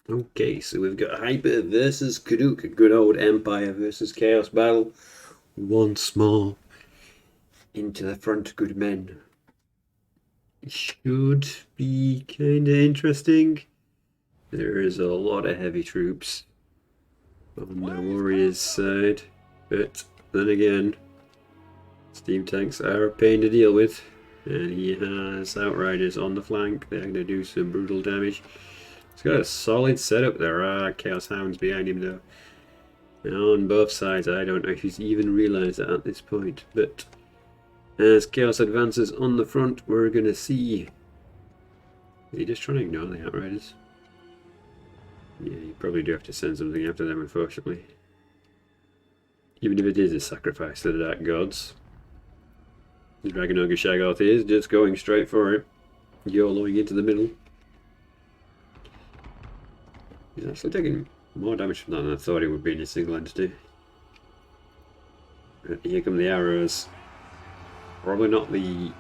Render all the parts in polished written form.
Okay, so we've got Hyper versus Karuk, a good old Empire versus Chaos battle. Once more, into the front, good men. Should be kinda interesting. There is a lot of heavy troops on the Warriors' side, but then again, Steam tanks are a pain to deal with, and he has Outriders on the flank. They're going to do some brutal damage. He's got a solid setup. There are Chaos Hounds behind him though. And on both sides, I don't know if he's even realised that at this point. But as Chaos advances on the front, we're going to see... Is he just trying to ignore the Outriders? Yeah, you probably do have to send something after them, unfortunately. Even if it is a sacrifice to the Dark Gods. The Dragon Ogre Shaggoth is just going straight for it. YOLOing into the middle. He's actually taking more damage from that than I thought he would be in a single entity. But here come the arrows. Probably not the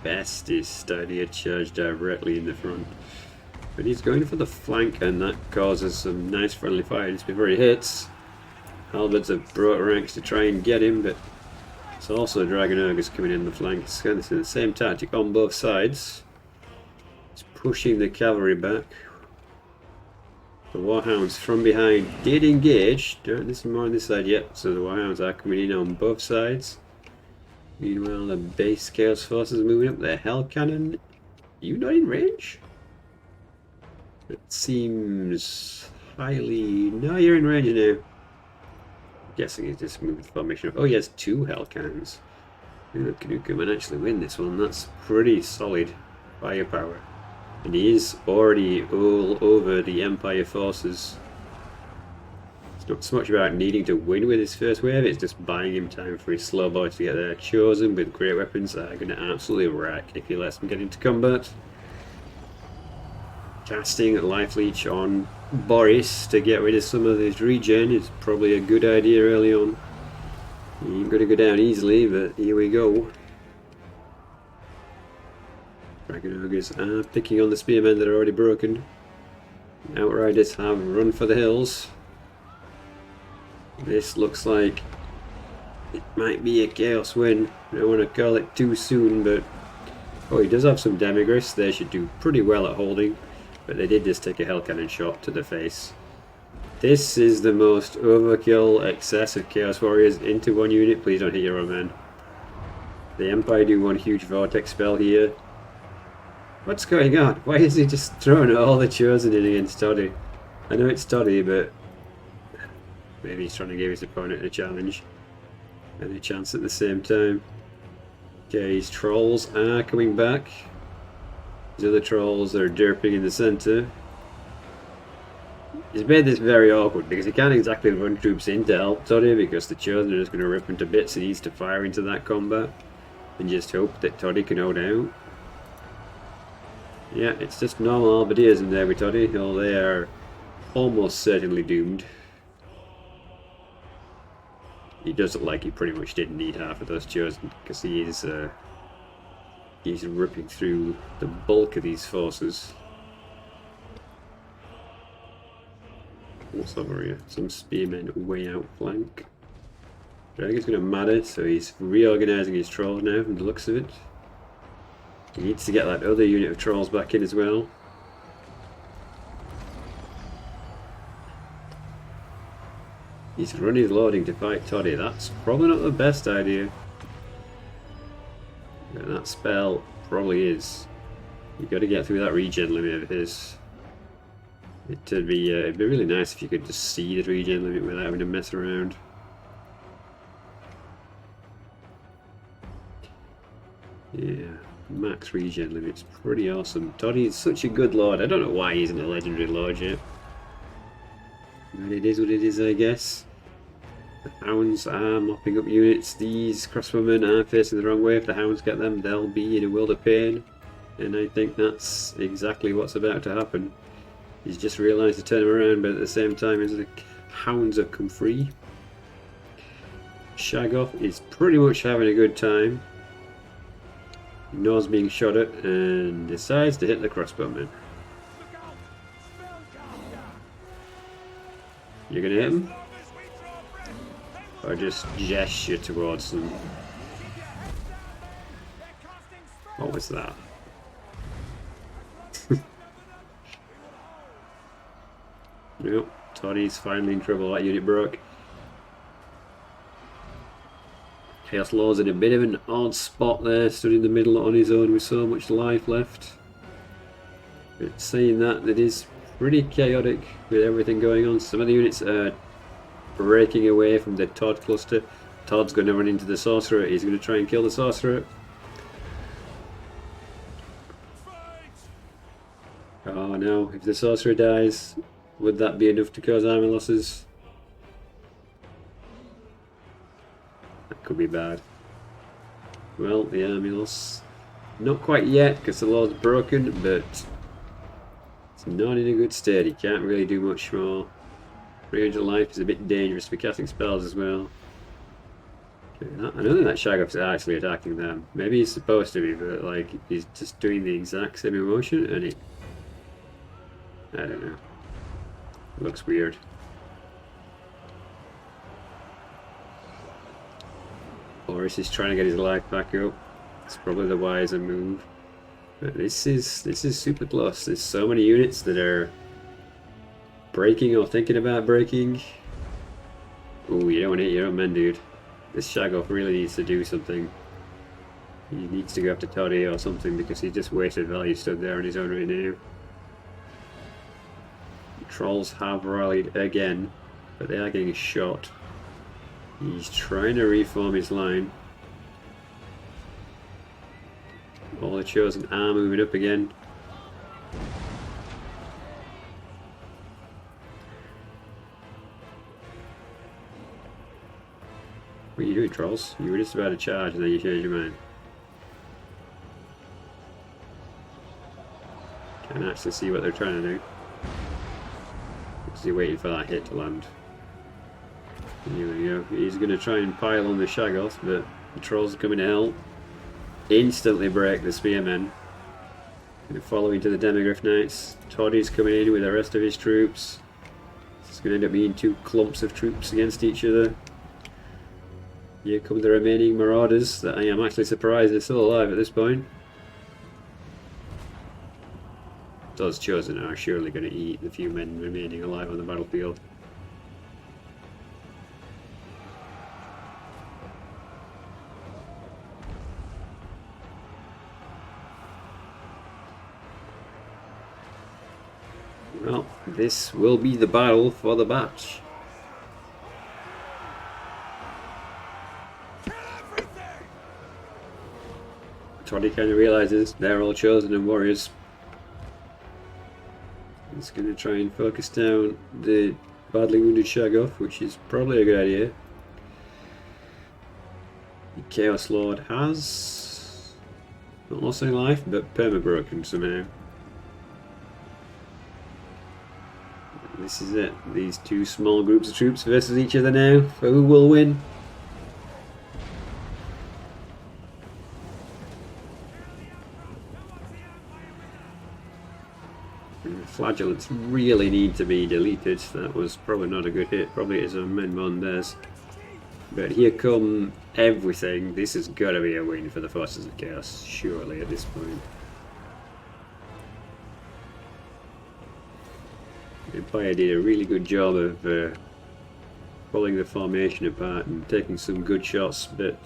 bestest idea to charge directly in the front. But he's going for the flank, and that causes some nice friendly fire just before he hits. Halberds have brought ranks to try and get him, but it's also Dragon Ogres coming in the flank. It's kind of the same tactic on both sides. It's pushing the cavalry back. The Warhounds from behind did engage. There's some more on this side yet, so the Warhounds are coming in on both sides. Meanwhile, the base Chaos Forces are moving up. Their Hell Cannon. You not in range? It seems highly... No, you're in range now. I'm guessing he's just moved the formation up. Oh, he has two Hell Cannons. Canuka might actually win this one. That's pretty solid firepower. And he is already all over the Empire forces. It's not so much about needing to win with his first wave, it's just buying him time for his slow boys to get there. Chosen with great weapons are going to absolutely wreck if he lets them get into combat. Casting Life Leech on Boris to get rid of some of his regen is probably a good idea early on. He ain't going to go down easily, but here we go. Dragon Ogres are picking on the spearmen that are already broken. Outriders have run for the hills. This looks like it might be a chaos win. I don't want to call it too soon, but... Oh, he does have some Demigris. They should do pretty well at holding. But they did just take a Hell Cannon shot to the face. This is the most overkill excess of Chaos Warriors into one unit. Please don't hit your own men. The Empire do one huge Vortex spell here. What's going on? Why is he just throwing all the Chosen in against Toddy? I know it's Toddy, but maybe he's trying to give his opponent a challenge and a chance at the same time. Okay, his trolls are coming back. His other trolls are derping in the centre. He's made this very awkward because he can't exactly run troops in to help Toddy because the Chosen are just going to rip him to bits. He needs to fire into that combat and just hope that Toddy can hold out. Yeah, it's just normal Albedeers in there with Toddy. Oh, they are almost certainly doomed. He does look like he pretty much didn't need half of those Chosen because he's ripping through the bulk of these forces. What's over here? Some spearmen way out flank. Dragon's going to matter, so he's reorganising his trolls now from the looks of it. He needs to get that other unit of trolls back in as well. He's running loading to fight Toddy. That's probably not the best idea. But that spell probably is. You've got to get through that regen limit of his. It'd be really nice if you could just see the regen limit without having to mess around. Yeah, max regen limit's pretty awesome. Toddy is such a good lord. I don't know why he isn't a legendary lord yet. But it is what it is, I guess. The hounds are mopping up units. These crossbowmen are facing the wrong way. If the hounds get them, they'll be in a world of pain. And I think that's exactly what's about to happen. He's just realised to turn him around, but at the same time as the hounds have come free. Shaggoth is pretty much having a good time. Ignores being shot at and decides to hit the crossbowman. You're gonna hit them? Or just gesture towards them? What was that? Nope, Toddy's finally in trouble. That unit broke. Chaos Lord's in a bit of an odd spot there, stood in the middle on his own with so much life left. But saying that, it is pretty chaotic with everything going on. Some of the units are breaking away from the Todd cluster. Todd's going to run into the Sorcerer. He's going to try and kill the Sorcerer. Oh no, if the Sorcerer dies, would that be enough to cause army losses? That could be bad. Well, the army loss, not quite yet because the Lord's broken, but it's not in a good state. He can't really do much more. 300 life is a bit dangerous to be casting spells as well. Okay, I don't think that Shaggoth's actually attacking them. Maybe he's supposed to be, but like he's just doing the exact same emotion and it... I don't know. It looks weird. Boris is trying to get his life back up. It's probably the wiser move. But this is super close. There's so many units that are breaking or thinking about breaking. Oh, you don't want to hit your own men, dude. This Shaggoth really needs to do something. He needs to go after Toddy or something because he just wasted value stood there on his own right now. Trolls have rallied again, but they are getting shot. He's trying to reform his line. All the Chosen are moving up again. What are you doing, Trolls? You were just about to charge and then you changed your mind. Can't actually see what they're trying to do. Is he waiting for that hit to land? Here we go. He's going to try and pile on the Shaggoth, but the Trolls are coming to help. Instantly break the Spearmen. Going to follow into the Demigryph Knights. Toddy's coming in with the rest of his troops. It's going to end up being two clumps of troops against each other. Here come the remaining Marauders that I am actually surprised they're still alive at this point. Those Chosen are surely going to eat the few men remaining alive on the battlefield. Well, this will be the battle for the batch. Toddy kind of realizes they're all Chosen and warriors. He's going to try and focus down the badly wounded Shaggoth, which is probably a good idea. The Chaos Lord has not lost any life, but perma-broken somehow. This is it. These two small groups of troops versus each other now. For who will win? Flagellants really need to be deleted. That was probably not a good hit. Probably is a Menmondes. But here come everything. This has got to be a win for the Forces of Chaos, surely, at this point. Empire did a really good job of pulling the formation apart and taking some good shots, but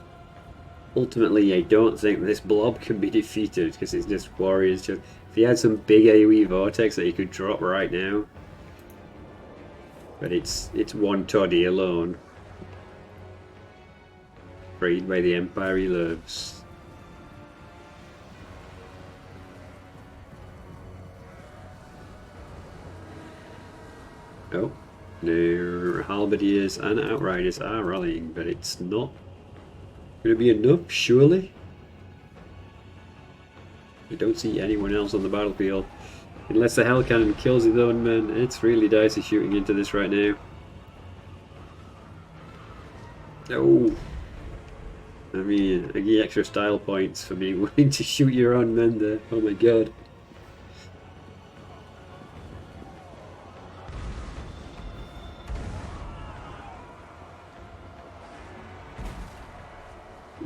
ultimately I don't think this blob can be defeated because it's just warriors. If he had some big AoE vortex that he could drop right now, but it's one Toddy alone, freed by the Empire he loves. Oh, the Halberdiers and Outriders are rallying, but it's not going to be enough, surely? I don't see anyone else on the battlefield. Unless the Hell Cannon kills his own men, it's really dicey shooting into this right now. Oh! I mean, I get extra style points for being willing to shoot your own men there. Oh my god.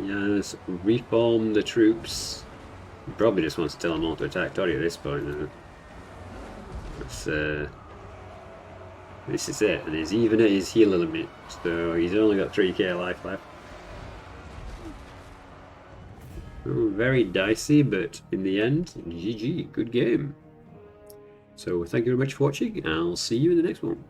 He has reformed the troops. He probably just wants to tell them all to attack Tori at this point. This is it, and he's even at his healer limit, so he's only got 3k life left. Oh, very dicey, but in the end, GG, good game. So thank you very much for watching, I'll see you in the next one.